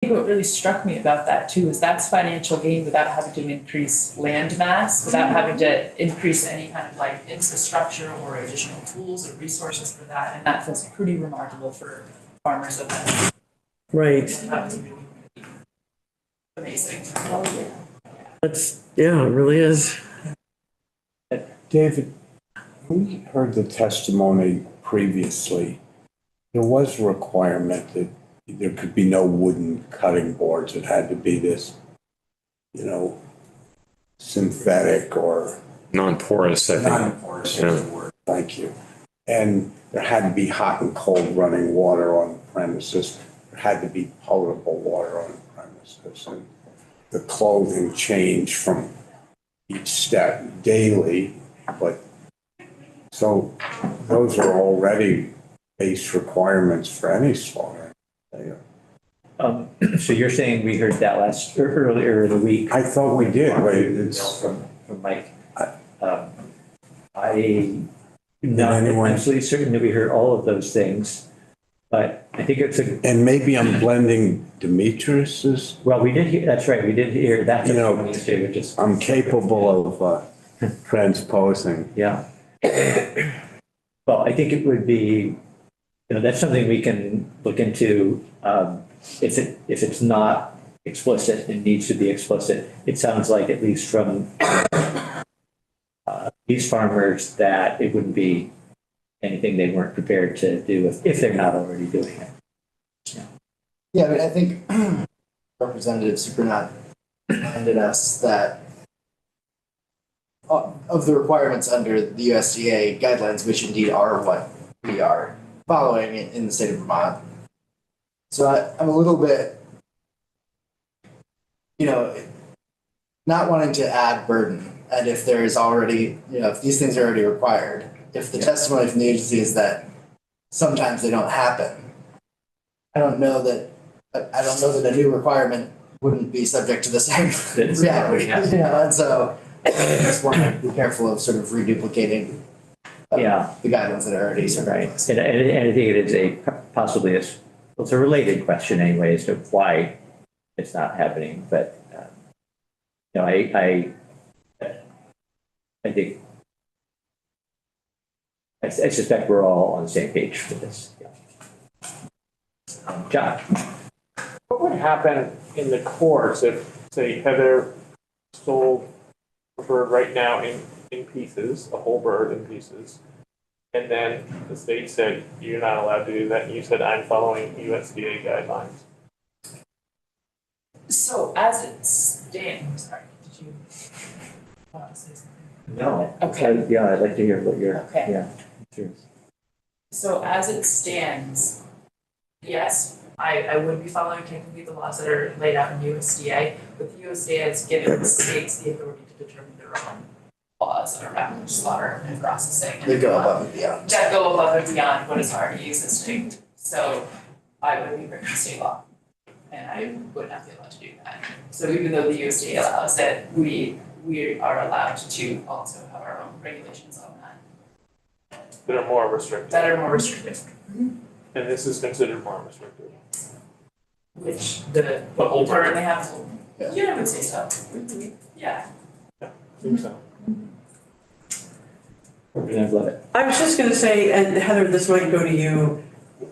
think what really struck me about that too is that's financial gain without having to increase land mass, without having to increase any kind of like infrastructure or additional tools or resources for that. And that feels pretty remarkable for farmers of that. Right. That was really amazing. That's, yeah, it really is. David, we heard the testimony previously. There was a requirement that there could be no wooden cutting boards. It had to be this, synthetic or non-porous, I think. non-porous is the word. Thank you. And there had to be hot and cold running water on the premises. There had to be potable water on the premises. And the clothing changed from each step daily, but so those are already base requirements for any slaughter. So you're saying we heard that earlier in the week? I thought we did, but it's. From Mike. I'm not absolutely certain that we heard all of those things, but I think it's a. And maybe I'm blending Demetrius's. Well, we did hear, that's right, we did hear that. Which is. I'm capable of transposing. Yeah. Well, I think it would be, that's something we can look into. If it's not explicit, it needs to be explicit. It sounds like, at least from these farmers, that it wouldn't be anything they weren't prepared to do if they're not already doing it. Yeah, I mean, I think Representative Supranat reminded us that of the requirements under the USDA guidelines, which indeed are what we are following in the state of Vermont. So I'm a little bit, not wanting to add burden. And if there is already, if these things are already required, if the testimony from the agency is that sometimes they don't happen, I don't know that a new requirement wouldn't be subject to the same reality. And so I just want to be careful of sort of reduplicating the guidelines that are already sort of right. And I think it is possibly it's a related question anyway as to why it's not happening. But I think I suspect we're all on the same page for this. John. What would happen in the courts if, say, Heather sold a bird right now in pieces, a whole bird in pieces, and then the state said, you're not allowed to do that, and you said, I'm following USDA guidelines? So as it stands, sorry, did you want to say something? No. Okay. Yeah, I'd like to hear what you're. Okay. Yeah. Sure. So as it stands, yes, I would be following technically the laws that are laid out in USDA, but the USDA has given the states the authority to determine their own laws around slaughter and processing. they go above and beyond. That go above and beyond what is already existing. So I would be breaking state law, and I would not be allowed to do that. So even though the USDA allows it, we are allowed to also have our own regulations on that. That are more restrictive. That are more restrictive. And this is considered more restrictive. Which the whole bird. currently have. Yeah. Yeah, I would say so. Yeah. I think so. Representative Levitt. I was just going to say, and Heather, this might go to you.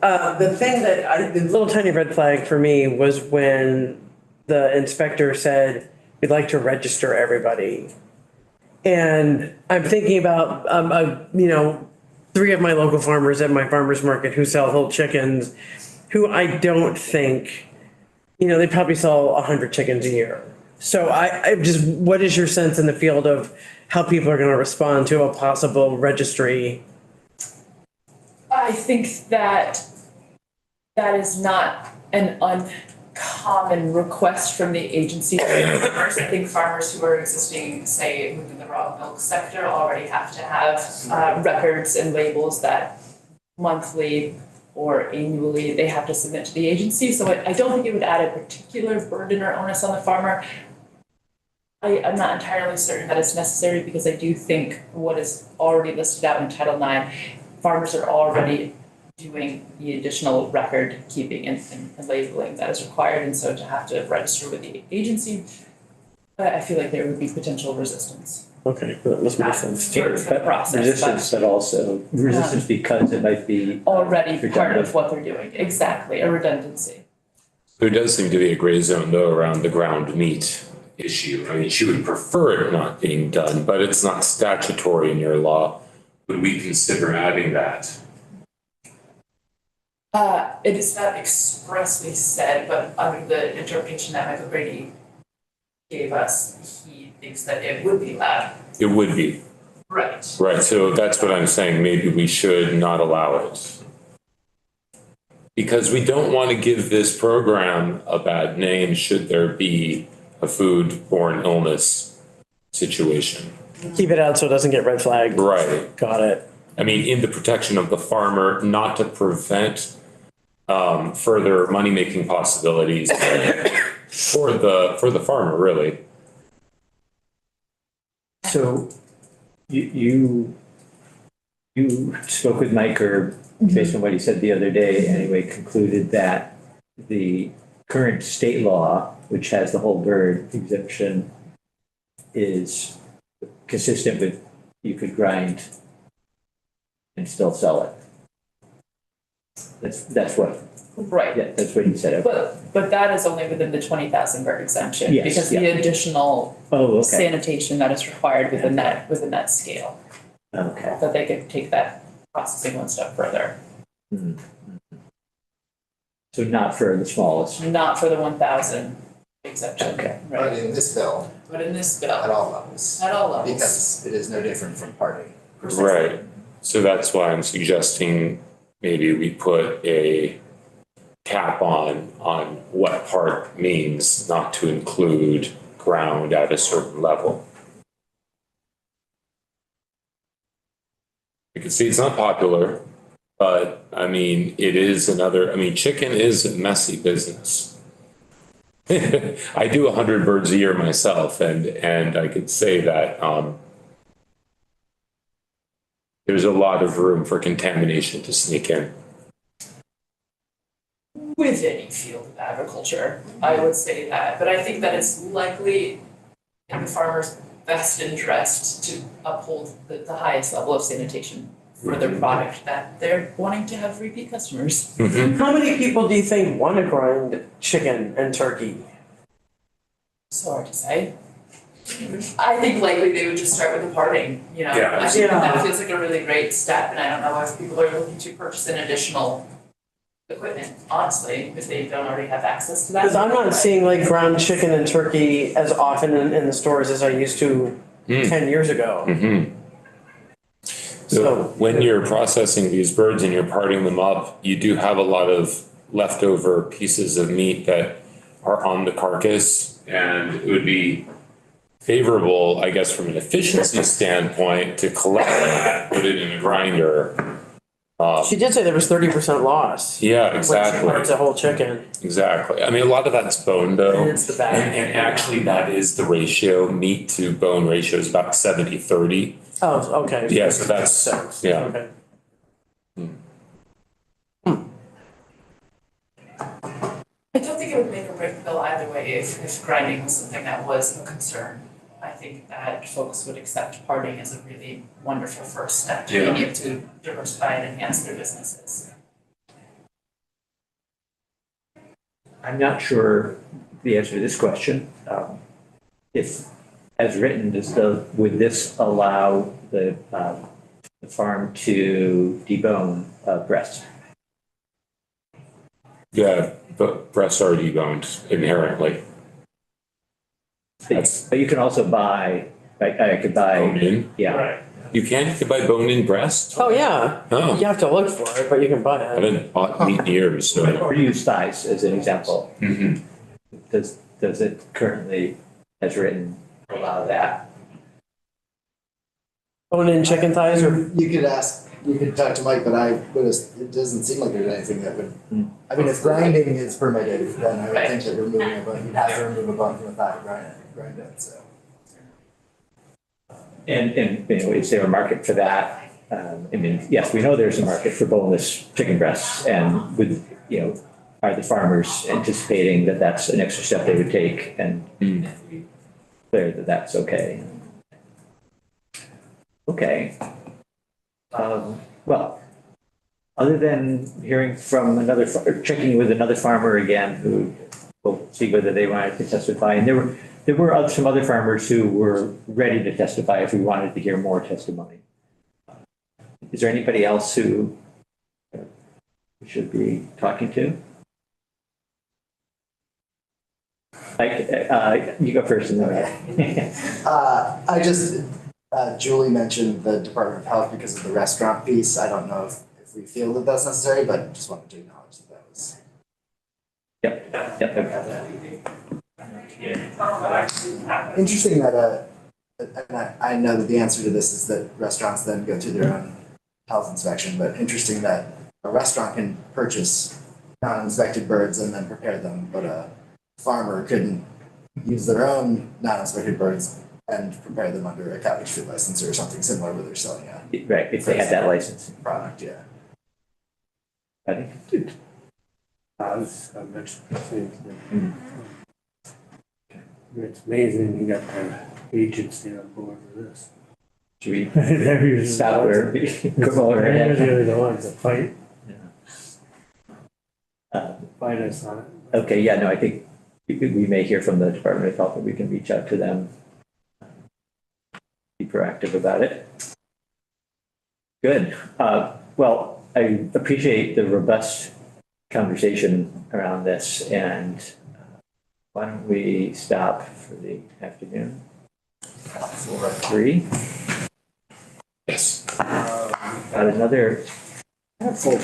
The thing the little tiny red flag for me was when the inspector said, we'd like to register everybody. And I'm thinking about, 3 of my local farmers at my farmer's market who sell whole chickens, who I don't think, they probably sell 100 chickens a year. So I just, what is your sense in the field of how people are going to respond to a possible registry? I think that is not an uncommon request from the agency. I think farmers who are existing, say, within the raw milk sector already have to have records and labels that monthly or annually they have to submit to the agency. So I don't think it would add a particular burden or onus on the farmer. I'm not entirely certain that it's necessary because I do think what is already listed out in Title IX, farmers are already doing the additional record keeping and labeling that is required, and so to have to register with the agency, I feel like there would be potential resistance. Okay, that must make sense. For the process, Resistance, but also resistance because it might be. already part redundant. of what they're doing, exactly, a redundancy. There does seem to be a gray zone though around the ground meat issue. I mean, she would prefer it not being done, but it's not statutory in your law. Would we consider adding that? It is not expressly said, but under the interpretation that Michael Brady gave us, he thinks that it would be allowed. It would be, Right. right, so that's what I'm saying, maybe we should not allow it. Because we don't want to give this program a bad name should there be a foodborne illness situation. Keep it out so it doesn't get red flagged. Right, Got it. I mean, in the protection of the farmer, not to prevent further money-making possibilities for the farmer, really. So you spoke with Mike, or based on what he said the other day, anyway, concluded that the current state law, which has the whole bird exemption, is consistent with you could grind and still sell it. That's what, Right. yeah, that's what he said. But that is only within the 20,000 bird exemption. Yes, Because yeah. the additional Oh, okay, sanitation that is required within that scale, okay. that they could take that processing one step further. Mhm. So not for the smallest. Not for the 1,000 exemption, Okay. But right? in this bill, But in this at bill, all levels, at all levels. because it is no different from party. Right, so that's why I'm suggesting maybe we put a cap on what part means, not to include ground at a certain level. You can see it's not popular, but I mean, it is another, I mean, chicken is a messy business. I do 100 birds a year myself, and I could say that, there's a lot of room for contamination to sneak in. With any field of agriculture, I would say that, but I think that it's likely in the farmer's best interest to uphold the highest level of sanitation for their product, that they're wanting to have repeat customers. How many people do you think want to grind chicken and turkey? So hard to say. I think likely they would just start with the parting, you know? Yeah. I think Yeah. that feels like a really great step, and I don't know if people are looking to purchase an additional equipment, honestly, if they don't already have access to that. Because I'm not seeing like ground chicken and turkey as often in the stores as I used to 10 years ago. Mm-hmm. So So- when you're processing these birds and you're parting them up, you do have a lot of leftover pieces of meat that are on the carcass. And it would be favorable, I guess, from an efficiency standpoint, to collect that, put it in a grinder. She did say there was 30% loss. Yeah, When she parts exactly, a whole chicken. exactly. I mean, a lot of that's bone though. And it's the back. And actually that is the ratio, meat to bone ratio is about 70-30. Oh, okay. Yeah, so that's, yeah. Okay. I don't think it would make or break the bill either way if grinding was something that was a concern. I think that folks would accept parting as a really wonderful first step to being able to diversify and enhance their businesses. I'm not sure the answer to this question. If, as written, would this allow the farm to debone breasts? Yeah, but breasts are deboned inherently. But you can also buy, I could buy, Bone-in? yeah, Right. You can buy bone-in breast? Oh, yeah. Oh, You have to look for it, but you can buy I it. haven't bought meat in years, so. or use thighs as an example. Mhm. Does it currently, as written, allow that? Bone-in chicken thighs or You could talk to Mike, but it doesn't seem like there's anything that would, I mean, if grinding is permitted, then I would think that removing a bone, you'd have to remove a bone from a thigh, grind it, so. And, you know, is there a market for that? I mean, yes, we know there's a market for boneless chicken breasts, and with, are the farmers anticipating that that's an extra step they would take, and clear that that's okay. Okay. Well, other than hearing from checking with another farmer again, who will see whether they wanted to testify, and there were some other farmers who were ready to testify if we wanted to hear more testimony. Is there anybody else who we should be talking to? You go first and then. I just, Julie mentioned the Department of Health because of the restaurant piece. I don't know if we feel that that's necessary, but just wanted to acknowledge that was. Yep. Interesting that, and I know that the answer to this is that restaurants then go through their own health inspection, but interesting that a restaurant can purchase non-inspected birds and then prepare them, but a farmer couldn't use their own non-inspected birds and prepare them under a cabbage food license or something similar where they're selling a Right, if they had that license. product, yeah. I think. I mentioned the same thing. It's amazing you got the agency on board for this. Should we They're usually stop where? They're usually the ones that fight Uh, us on it. Okay, yeah, no, I think we may hear from the Department of Health, and we can reach out to them. Be proactive about it. Good. Well, I appreciate the robust conversation around this, and why don't we stop for the afternoon? 3. Yes. Got another full